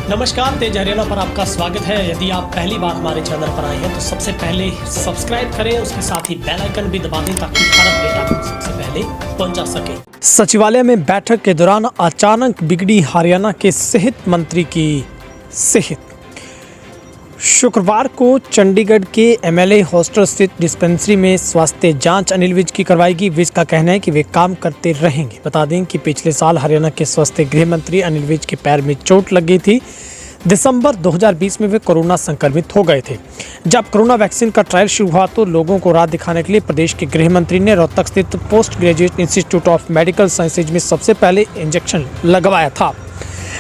नमस्कार, तेज हरियाणा पर आपका स्वागत है। यदि आप पहली बार हमारे चैनल पर आए हैं तो सबसे पहले सब्सक्राइब करें, उसके साथ ही बेल आइकन भी दबा दें ताकि हर अपडेट आपको सबसे पहले पहुंचा सके। सचिवालय में बैठक के दौरान अचानक बिगड़ी हरियाणा के सेहत मंत्री की सेहत। शुक्रवार को चंडीगढ़ के एमएलए हॉस्टल स्थित डिस्पेंसरी में स्वास्थ्य जांच अनिल विज की करवाएगी। विज का कहना है कि वे काम करते रहेंगे। बता दें कि पिछले साल हरियाणा के स्वास्थ्य गृह मंत्री अनिल विज के पैर में चोट लग गई थी। दिसंबर 2020 में वे कोरोना संक्रमित हो गए थे। जब कोरोना वैक्सीन का ट्रायल शुरू हुआ तो लोगों को राह दिखाने के लिए प्रदेश के गृह मंत्री ने रोहतक स्थित post graduate institute of medical sciences में सबसे पहले इंजेक्शन लगवाया था।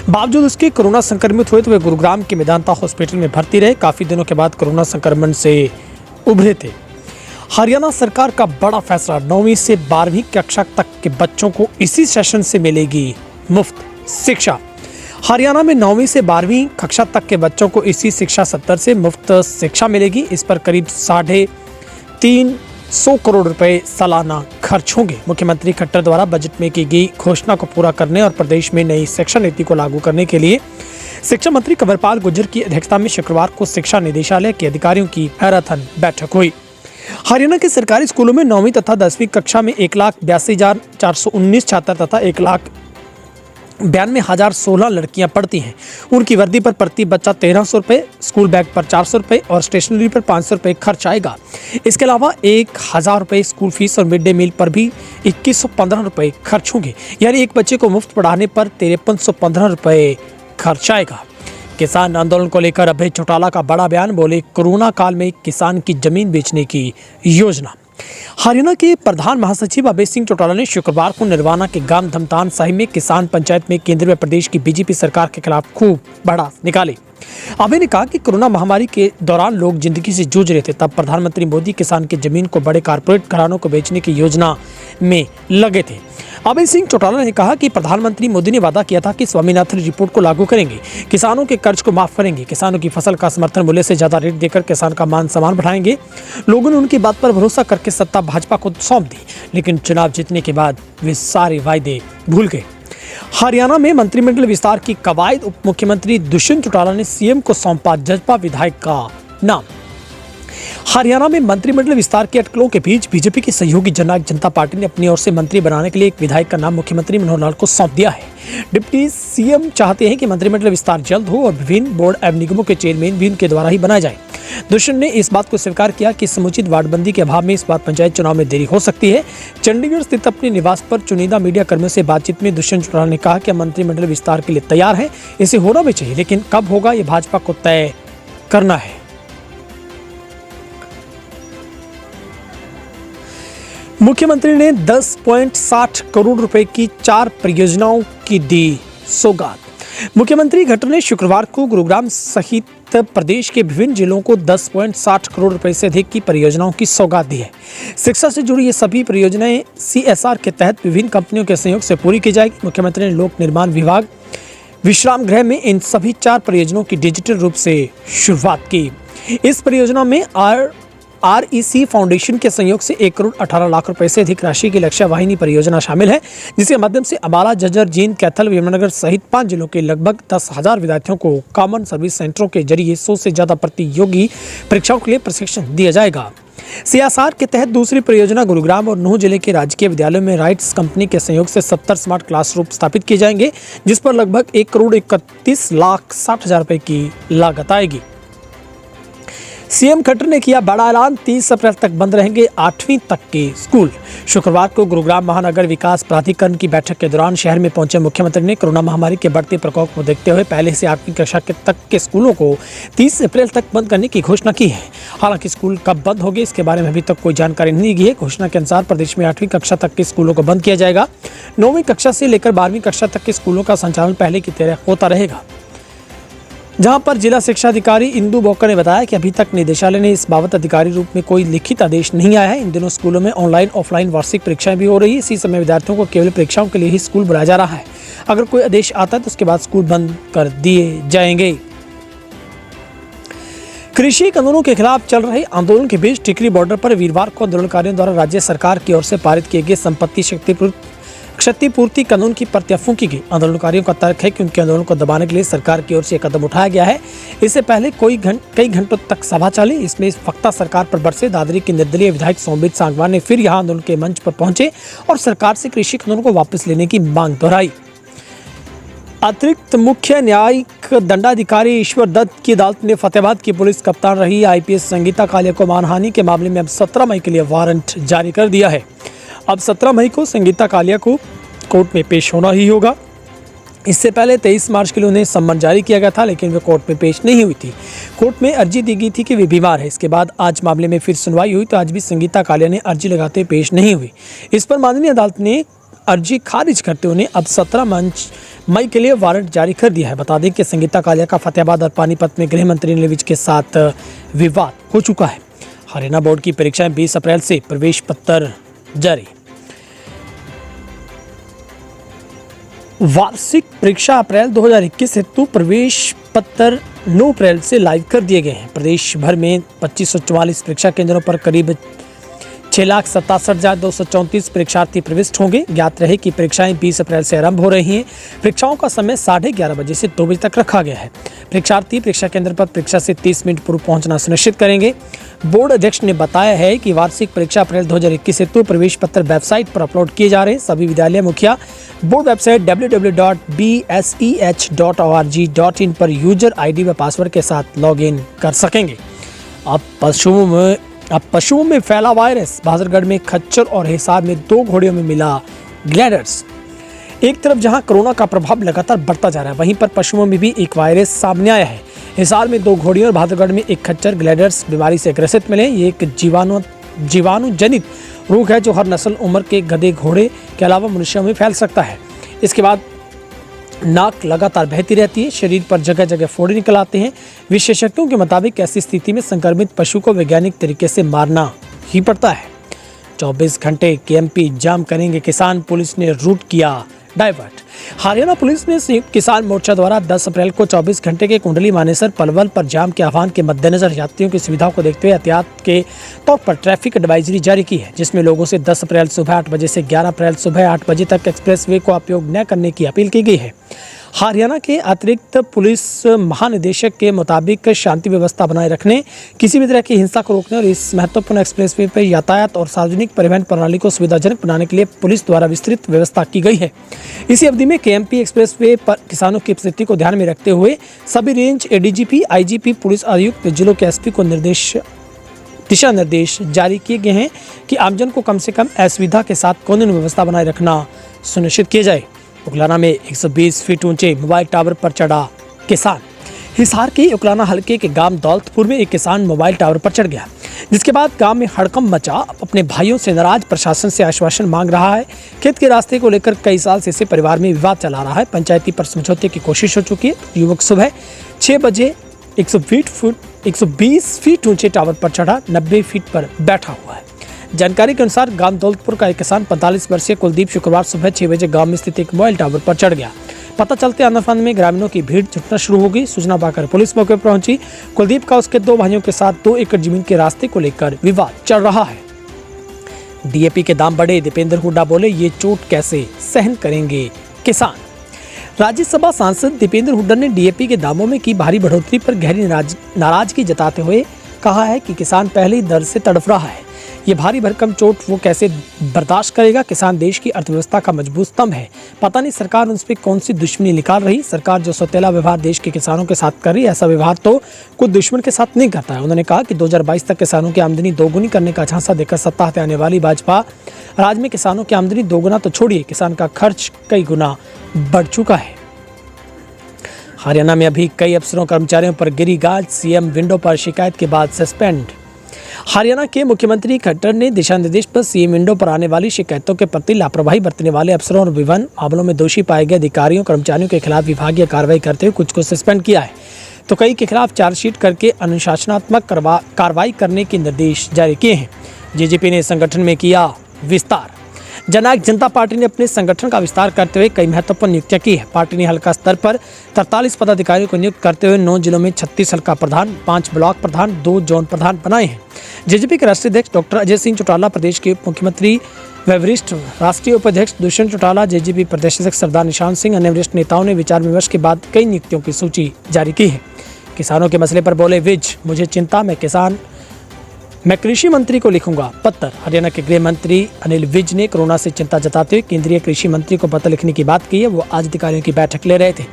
बावजूद उसके कोरोना संक्रमित हुए तो वे गुरुग्राम के मेदांता हॉस्पिटल में भर्ती रहे। काफी दिनों के बाद कोरोना संक्रमण से उभरे थे। हरियाणा सरकार का बड़ा फैसला, 9वीं से 12वीं कक्षा तक के बच्चों को इसी सेशन से मिलेगी मुफ्त शिक्षा। हरियाणा में 9वीं से 12वीं कक्षा तक के बच्चों को इसी शिक्षा सत्र से मुफ्त शिक्षा मिलेगी। इस पर करीब 350 करोड़ रुपए सालाना खर्च होंगे। मुख्यमंत्री खट्टर द्वारा बजट में की गई घोषणा को पूरा करने और प्रदेश में नई शिक्षा नीति को लागू करने के लिए शिक्षा मंत्री कंवरपाल गुर्जर की अध्यक्षता में शुक्रवार को शिक्षा निदेशालय के अधिकारियों की मैराथन बैठक हुई। हरियाणा के सरकारी स्कूलों में 9वीं तथा 10वीं कक्षा में 1,82,419 छात्र तथा 1,92,016 लड़कियां पढ़ती हैं। उनकी वर्दी पर प्रति बच्चा 1,300 रुपये, स्कूल बैग पर 400 रुपये और स्टेशनरी पर 500 रुपये खर्च आएगा। इसके अलावा 1,000 रुपये स्कूल फीस और मिड डे मील पर भी 2,115 रुपये खर्च होंगे। यानी एक बच्चे को मुफ्त पढ़ाने पर 5,315 रुपये खर्च आएगा। किसान आंदोलन को लेकर अभय चौटाला का बड़ा बयान, बोले कोरोना काल में किसान की जमीन बेचने की योजना। हरियाणा के प्रधान महासचिव अभय सिंह चौटाला ने शुक्रवार को निर्वाणा के गांव धमतान साहिब में किसान पंचायत में केंद्र व प्रदेश की बीजेपी सरकार के खिलाफ खूब भड़ास निकाली। अभय ने कहा कि कोरोना महामारी के दौरान लोग जिंदगी से जूझ रहे थे, तब प्रधानमंत्री मोदी किसान की जमीन को बड़े कारपोरेट घरानों को बेचने की योजना में लगे थे। अभय सिंह चौटाला ने कहा कि प्रधानमंत्री मोदी ने वादा किया था कि स्वामीनाथन रिपोर्ट को लागू करेंगे, किसानों के कर्ज को माफ करेंगे, किसानों की फसल का समर्थन मूल्य से ज्यादा रेट देकर किसान का मान सम्मान बढ़ाएंगे। लोगों ने उनकी बात पर भरोसा करके सत्ता भाजपा को सौंप दी, लेकिन चुनाव जीतने के बाद वे सारे वायदे भूल गए। हरियाणा में मंत्रिमंडल विस्तार की कवायद, उप मुख्यमंत्री दुष्यंत चौटाला ने सीएम को सौंपा जजपा विधायक का नाम। हरियाणा में मंत्रिमंडल विस्तार की अटकलों के बीच बीजेपी की सहयोगी जननायक जनता पार्टी ने अपनी ओर से मंत्री बनाने के लिए एक विधायक का नाम मुख्यमंत्री मनोहर लाल को सौंप दिया है। डिप्टी सीएम चाहते हैं कि मंत्रिमंडल विस्तार जल्द हो और विभिन्न बोर्ड एवं निगमों के चेयरमैन भी उनके द्वारा ही बनाए जाए। दुष्यंत ने इस बात को स्वीकार किया कि समुचित वार्डबंदी के अभाव में इस बार पंचायत चुनाव में देरी हो सकती है। चंडीगढ़ स्थित अपने निवास पर चुनिंदा मीडिया कर्मियों से बातचीत में दुष्यंत चौटाला ने कहा कि मंत्रिमंडल विस्तार के लिए तैयार है, इसे होना भी चाहिए, लेकिन कब होगा ये भाजपा को तय करना है। मुख्यमंत्री ने 10.60 करोड़ रुपए की 4 परियोजनाओं की दी सौगात। मुख्यमंत्री खट्टर ने शुक्रवार को गुरुग्राम सहित प्रदेश के विभिन्न जिलों को 10.60 करोड़ रुपए से अधिक की परियोजनाओं की सौगात दी है। शिक्षा से जुड़ी ये सभी परियोजनाएं CSR के तहत विभिन्न कंपनियों के सहयोग से पूरी की जाएगी। मुख्यमंत्री ने लोक निर्माण विभाग विश्राम गृह में इन सभी 4 परियोजनाओं की डिजिटल रूप से शुरुआत की। इस परियोजना में REC फाउंडेशन के सहयोग से 1 करोड़ 18 लाख रुपए से अधिक राशि की लक्ष्य वाहिनी परियोजना शामिल है, जिसके माध्यम से अम्बाला, झज्जर, जींद, कैथल, यमुनानगर सहित 5 जिलों के लगभग 10,000 विद्यार्थियों को कॉमन सर्विस सेंटरों के जरिए 100 से ज्यादा प्रतियोगी परीक्षाओं के लिए प्रशिक्षण दिया जाएगा। CSR के तहत दूसरी परियोजना गुरुग्राम और नूह जिले के राजकीय विद्यालयों में राइट्स कंपनी के सहयोग से 70 स्मार्ट क्लासरूम स्थापित किए जाएंगे, जिस पर लगभग 1 करोड़ 31,60,000 रुपए की लागत आएगी। सीएम खट्टर ने किया बड़ा ऐलान, 30 अप्रैल तक बंद रहेंगे 8वीं तक के स्कूल। शुक्रवार को गुरुग्राम महानगर विकास प्राधिकरण की बैठक के दौरान शहर में पहुंचे मुख्यमंत्री ने कोरोना महामारी के बढ़ते प्रकोप को देखते हुए पहले से 8वीं कक्षा तक के स्कूलों को 30 अप्रैल तक बंद करने की घोषणा की है। हालांकि स्कूल कब बंद होंगे इसके बारे में अभी तक कोई जानकारी नहीं दी है। घोषणा के अनुसार प्रदेश में 8वीं कक्षा तक के स्कूलों को बंद किया जाएगा। 9वीं कक्षा से लेकर 12वीं कक्षा तक के स्कूलों का संचालन पहले की तरह होता रहेगा। जहां पर जिला शिक्षा अधिकारी इंदु बोकर ने बताया कि अभी तक निदेशालय ने इस बाबत अधिकारी रूप में कोई लिखित आदेश नहीं आया है। इन दिनों स्कूलों में ऑनलाइन ऑफलाइन वार्षिक परीक्षाएं भी हो रही है। इसी समय विद्यार्थियों को केवल परीक्षाओं के लिए ही स्कूल बुलाया जा रहा है। अगर कोई आदेश आता है तो उसके बाद स्कूल बंद कर दिए जाएंगे। कृषि कानूनों के खिलाफ चल रहे आंदोलन के बीच टिकरी बॉर्डर पर वीरवार को आंदोलनकारियों द्वारा राज्य सरकार की ओर से पारित किए गए संपत्ति क्षतिपूर्ति कानून की प्रत्यफूंकी की। आंदोलनकारियों का तर्क है कि उनके आंदोलन को दबाने के लिए सरकार की ओर से कदम उठाया गया है। इससे पहले कई घंटों तक सभा चली। इसमें वक्ता सरकार पर बरसे। दादरी के निर्दलीय विधायक सोमवीर सांगवान ने फिर यहां आंदोलन के मंच पर पहुंचे और सरकार से कृषि कानून को वापस लेने की मांग दोहराई। अतिरिक्त मुख्य न्यायिक दंडाधिकारी ईश्वर दत्त की अदालत ने फतेहाबाद की पुलिस कप्तान रही आईपीएस संगीता कालिया को मानहानि के मामले में अब 17 मई के लिए वारंट जारी कर दिया है। अब 17 मई को संगीता कालिया को कोर्ट में पेश होना ही होगा। इससे पहले 23 मार्च के लिए उन्हें सम्मन जारी किया गया था, लेकिन वे कोर्ट में पेश नहीं हुई थी। कोर्ट में अर्जी दी गई थी कि वे बीमार है। इसके बाद आज मामले में फिर सुनवाई हुई तो आज भी संगीता कालिया ने अर्जी लगाते पेश नहीं हुई। इस पर माननीय अदालत ने अर्जी खारिज करते उन्हें अब 17 मई के लिए वारंट जारी कर दिया है। बता दें कि संगीता कालिया का फतेहाबाद और पानीपत में गृह मंत्री अनिल विज के साथ विवाद हो चुका है। हरियाणा बोर्ड की परीक्षाएं 20 अप्रैल से, प्रवेश पत्र जारी। वार्षिक परीक्षा अप्रैल 2021 हेतु प्रवेश पत्र 9 अप्रैल से लाइव कर दिए गए हैं। प्रदेश भर में 2544 परीक्षा केंद्रों पर करीब 6,67,234 परीक्षार्थी प्रविष्ट होंगे। ज्ञात रहे कि परीक्षाएं 20 अप्रैल से आरंभ हो रही हैं। परीक्षाओं का समय 11:30 बजे से 2 बजे तक रखा गया है। परीक्षार्थी परीक्षा केंद्र पर परीक्षा से 30 मिनट पूर्व पहुंचना सुनिश्चित करेंगे। बोर्ड अध्यक्ष ने बताया है कि वार्षिक परीक्षा अप्रैल 2021 हेतु प्रवेश पत्र वेबसाइट पर अपलोड किए जा रहे हैं। सभी विद्यालय मुखिया बोर्ड वेबसाइट www.bseh.org.in पर यूजर आईडी व पासवर्ड के साथ लॉगिन कर सकेंगे। अब पशुओं में फैला वायरस। बाजरगढ़ में खच्चर और हिसार में 2 घोड़ियों में मिला ग्लैडर्स। एक तरफ जहां कोरोना का प्रभाव लगातार बढ़ता जा रहा है, वहीं पर पशुओं में भी एक वायरस सामने आया है। हिसार में 2 घोड़ियों और बाजरगढ़ में एक खच्चर ग्लैडर्स बीमारी से ग्रसित मिले। ये एक जीवाणु जनित रोग है जो हर नस्ल उम्र के गधे घोड़े के अलावा मनुष्यों में फैल सकता है। इसके बाद नाक लगातार बहती रहती है, शरीर पर जगह जगह फोड़े निकल आते हैं। विशेषज्ञों के मुताबिक ऐसी स्थिति में संक्रमित पशु को वैज्ञानिक तरीके से मारना ही पड़ता है। 24 घंटे केएमपी जाम करेंगे किसान, पुलिस ने रूट किया डाइवर्ट। हरियाणा पुलिस ने संयुक्त किसान मोर्चा द्वारा 10 अप्रैल को 24 घंटे के कुंडली मानेसर पलवल पर जाम के आह्वान के मद्देनजर यात्रियों की सुविधा को देखते हुए एहतियात के तौर पर ट्रैफिक एडवाइजरी जारी की है, जिसमें लोगों से 10 अप्रैल सुबह 8 बजे से 11 अप्रैल सुबह 8 बजे तक एक्सप्रेसवे को उपयोग न करने की अपील की गई है। हरियाणा के अतिरिक्त पुलिस महानिदेशक के मुताबिक शांति व्यवस्था बनाए रखने, किसी भी तरह की हिंसा को रोकने और इस महत्वपूर्ण एक्सप्रेसवे पर यातायात और सार्वजनिक परिवहन प्रणाली को सुविधाजनक बनाने के लिए पुलिस द्वारा विस्तृत व्यवस्था की गई है। इसी अवधि में केएमपी एक्सप्रेसवे पर किसानों की स्थिति को ध्यान में रखते हुए सभी रेंज एडीजीपी, आईजीपी, पुलिस आयुक्त, जिलों के एसपी को दिशा निर्देश जारी किए गए हैं कि आमजन को कम से कम असुविधा के साथ कानून व्यवस्था बनाए रखना सुनिश्चित किया जाए। उकलाना में 120 फीट ऊंचे मोबाइल टावर पर चढ़ा किसान। हिसार के उकलाना हल्के के गांव दौलतपुर में एक किसान मोबाइल टावर पर चढ़ गया, जिसके बाद गांव में हड़कंप मचा। अपने भाइयों से नाराज प्रशासन से आश्वासन मांग रहा है। खेत के रास्ते को लेकर कई साल से इसे परिवार में विवाद चला रहा है। पंचायती पर समझौते की कोशिश हो चुकी है। युवक सुबह 6 बजे 120 फीट ऊंचे टावर पर चढ़ा, 90 फीट पर बैठा हुआ है। जानकारी के अनुसार गांव दौलतपुर का एक किसान 45 वर्षीय कुलदीप शुक्रवार सुबह 6 बजे गांव में स्थित एक मोबाइल टावर पर चढ़ गया। पता चलते आंदोलन में ग्रामीणों की भीड़ जुटना शुरू हो गई। सूचना पाकर पुलिस मौके पर पहुंची। कुलदीप का उसके 2 भाइयों के साथ 2 एकड़ जमीन के रास्ते को लेकर विवाद चल रहा है। डीएपी के दाम बढ़े, दीपेंद्र हुड्डा बोले ये चोट कैसे सहन करेंगे किसान। राज्यसभा सांसद दीपेंद्र हुड्डा ने डीएपी के दामों में की भारी बढ़ोतरी पर गहरी नाराजगी जताते हुए कहा है कि किसान पहले ही दर्द से तड़फ रहा है। ये भारी भरकम चोट वो कैसे बर्दाश्त करेगा। किसान देश की अर्थव्यवस्था का मजबूत स्तंभ है। पता नहीं सरकार उस पर कौन सी दुश्मनी निकाल रही। सरकार जो सौतेला व्यवहार देश के किसानों के साथ कर रही है, ऐसा व्यवहार तो कोई दुश्मन के साथ नहीं करता है। उन्होंने कहा कि 2022 तक किसानों की आमदनी दोगुनी करने का झांसा देकर सत्ता हत्या आने वाली भाजपा राज्य में किसानों की आमदनी दोगुना तो छोड़िए, किसान का खर्च कई गुना बढ़ चुका है। हरियाणा में अभी कई अफसरों कर्मचारियों पर गिरी गाज। सीएम विंडो पर शिकायत के बाद सस्पेंड। हरियाणा के मुख्यमंत्री खट्टर ने दिशा निर्देश पर सीएम विंडो पर आने वाली शिकायतों के प्रति लापरवाही बरतने वाले अफसरों और विभिन्न मामलों में दोषी पाए गए अधिकारियों कर्मचारियों के खिलाफ विभागीय कार्रवाई करते हुए कुछ को सस्पेंड किया है, तो कई के खिलाफ चार्जशीट करके अनुशासनात्मक कार्रवाई करने के निर्देश जारी किए हैं। जेजेपी ने संगठन में किया विस्तार। जननायक जनता पार्टी ने अपने संगठन का विस्तार करते हुए कई महत्वपूर्ण नियुक्तियां की है। पार्टी ने हल्का स्तर पर 43 पदाधिकारियों को नियुक्त करते हुए 9 जिलों में 36 हल्का प्रधान, 5 ब्लॉक प्रधान, 2 जोन प्रधान बनाए हैं। जेजेपी के राष्ट्रीय अध्यक्ष डॉक्टर अजय सिंह चौटाला, प्रदेश के मुख्यमंत्री वह वरिष्ठ राष्ट्रीय उपाध्यक्ष दुष्यंत चौटाला, जेजेपी प्रदेश अध्यक्ष सरदार निशांत सिंह, अन्य वरिष्ठ नेताओं ने विचार विमर्श के बाद कई नियुक्तियों की सूची जारी की है। किसानों के मसले पर बोले विज, मुझे चिंता, मैं कृषि मंत्री को लिखूंगा पत्र। हरियाणा के गृह मंत्री अनिल विज ने कोरोना से चिंता जताते हुए केंद्रीय कृषि मंत्री को पत्र लिखने की बात की है। वो आज अधिकारियों की बैठक ले रहे थे।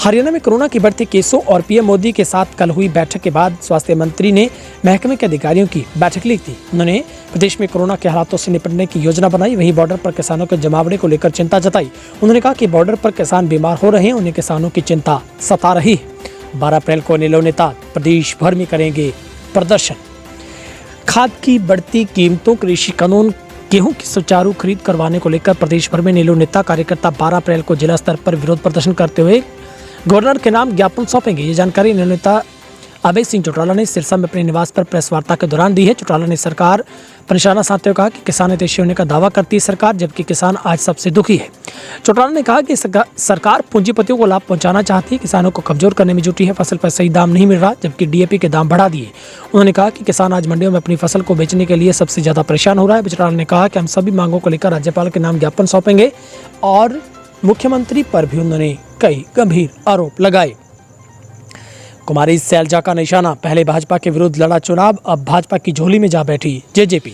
हरियाणा में कोरोना की बढ़ती केसों और पीएम मोदी के साथ कल हुई बैठक के बाद स्वास्थ्य मंत्री ने महकमे के अधिकारियों की बैठक ली थी। उन्होंने प्रदेश में कोरोना के हालातों से निपटने की योजना बनाई। वहीं बॉर्डर पर किसानों के जमावड़े को लेकर चिंता जताई। उन्होंने कहा कि बॉर्डर पर किसान बीमार हो रहे हैं, उन्हें किसानों की चिंता सता रही है। 12 अप्रैल को नीलो नेता प्रदेश भर में करेंगे प्रदर्शन। खाद की बढ़ती कीमतों, कृषि कानून, गेहूं की सुचारू खरीद करवाने को लेकर प्रदेश भर में नीलो नेता कार्यकर्ता 12 अप्रैल को जिला स्तर पर विरोध प्रदर्शन करते हुए गवर्नर के नाम ज्ञापन सौंपेंगे। ये जानकारी नीलो नेता अभय सिंह चौटाला ने सिरसा में अपने निवास पर प्रेस वार्ता के दौरान दी है। चौटाला ने सरकार पर निशाना साधते हुए कहा कि किसान हितैषी होने का दावा करती है सरकार, जबकि किसान आज सबसे दुखी है। चौटाला ने कहा कि सरकार पूंजीपतियों को लाभ पहुंचाना चाहती है, किसानों को कमजोर करने में जुटी है। फसल पर सही दाम नहीं मिल रहा, जबकि डीएपी के दाम बढ़ा दिए। उन्होंने कहा कि किसान आज मंडियों में अपनी फसल को बेचने के लिए सबसे ज्यादा परेशान हो रहा है। चौटाला ने कहा कि हम सभी मांगों को लेकर राज्यपाल के नाम ज्ञापन सौंपेंगे और मुख्यमंत्री पर भी उन्होंने कई गंभीर आरोप लगाए। कुमारी सैलजा का निशाना, पहले भाजपा के विरुद्ध लड़ा चुनाव, अब भाजपा की झोली में जा बैठी जेजेपी।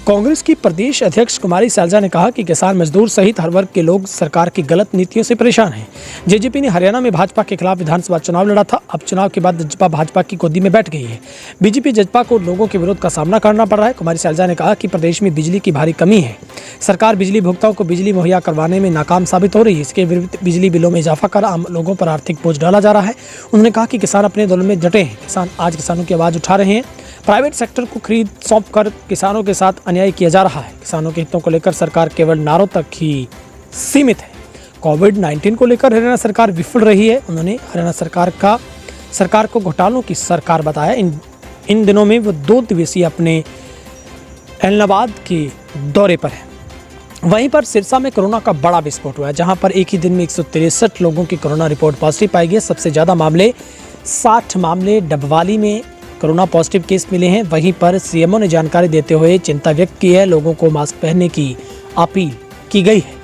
कांग्रेस की प्रदेश अध्यक्ष कुमारी सैलजा ने कहा कि किसान, मजदूर सहित हर वर्ग के लोग सरकार की गलत नीतियों से परेशान हैं। जेजेपी ने हरियाणा में भाजपा के खिलाफ विधानसभा चुनाव लड़ा था। अब चुनाव के बाद जजपा भाजपा की गोदी में बैठ गई है। बीजेपी जजपा को लोगों के विरोध का सामना करना पड़ रहा है। कुमारी सैलजा ने कहा कि प्रदेश में बिजली की भारी कमी है। सरकार बिजली उपभोक्ताओं को बिजली मुहैया करवाने में नाकाम साबित हो रही है। इसके विरुद्ध बिजली बिलों में इजाफा कर आम लोगों पर आर्थिक बोझ डाला जा रहा है। उन्होंने कहा कि किसान अपने आंदोलन में डटे हैं। किसान आज किसानों की आवाज उठा रहे हैं। प्राइवेट सेक्टर को खरीद सौंप कर किसानों के साथ अन्याय किया जा रहा है। किसानों के हितों को लेकर सरकार केवल नारों तक ही सीमित है। कोविड-19 को लेकर हरियाणा सरकार विफल रही है। उन्होंने हरियाणा सरकार को घोटालों की सरकार बताया। इन दिनों में वो 2 दिवसीय अपने एलनाबाद के दौरे पर है। वहीं पर सिरसा में कोरोना का बड़ा विस्फोट हुआ है, जहां पर एक ही दिन में 163 लोगों की कोरोना रिपोर्ट पॉजिटिव पाई गई। सबसे ज़्यादा मामले 60 मामले डबवाली में कोरोना पॉजिटिव केस मिले हैं। वहीं पर सीएमओ ने जानकारी देते हुए चिंता व्यक्त की है। लोगों को मास्क पहनने की अपील की गई है।